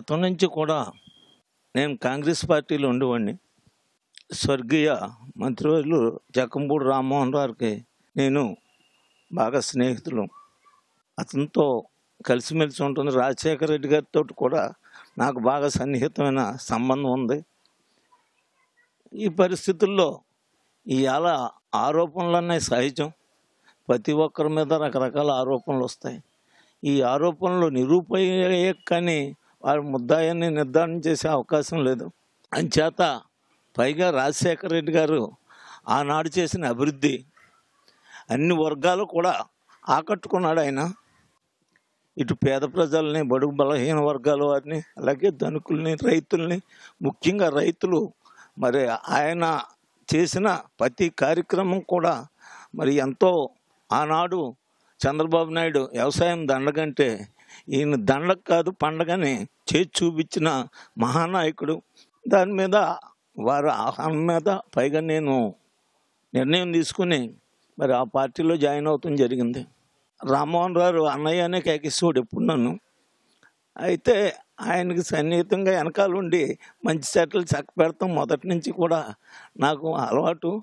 గతం నుంచి కూడా నేను కాంగ్రెస్ పార్టీలో ఉండేవాడిని. స్వర్గీయ మంత్రివర్యులు జక్కంపూడి రామ్మోహన్ గారికి నేను బాగా స్నేహితులు. అతనితో కలిసిమెలిసి ఉంటుంది. రాజశేఖర రెడ్డి గారితో కూడా నాకు బాగా సన్నిహితమైన సంబంధం ఉంది. ఈ పరిస్థితుల్లో ఇవాళ ఆరోపణలు అనేవి సహజం. ప్రతి ఒక్కరి మీద రకరకాల ఆరోపణలు వస్తాయి. ఈ ఆరోపణలు నిరూపయ్యే కానీ వారి ముద్దాయాన్ని నిర్ధారణ చేసే అవకాశం లేదు. అంచేత పైగా రాజశేఖర రెడ్డి గారు ఆనాడు చేసిన అభివృద్ధి అన్ని వర్గాలు కూడా ఆకట్టుకున్నాడు ఆయన. ఇటు పేద ప్రజల్ని, బడుగు బలహీన వర్గాల వారిని, అలాగే ధనికుల్ని, రైతుల్ని, ముఖ్యంగా రైతులు మరి ఆయన చేసిన ప్రతి కార్యక్రమం కూడా మరి ఎంతో ఆనాడు చంద్రబాబు నాయుడు వ్యవసాయం దండగంటే ఈయన దండగ కాదు పండగని చేసి చూపించిన మహానాయకుడు. దాని మీద వారి ఆహ్వానం మీద పైగా నేను నిర్ణయం తీసుకుని మరి ఆ పార్టీలో జాయిన్ అవటం జరిగింది. రామ్మోహన్ గారు అన్నయ్య అనే కేకేశ్వరుడు ఎప్పుడు నన్ను. అయితే ఆయనకి సన్నిహితంగా వెనకాల ఉండి మంచి చెట్లు చక్క పెడతాం మొదటి నుంచి కూడా నాకు అలవాటు.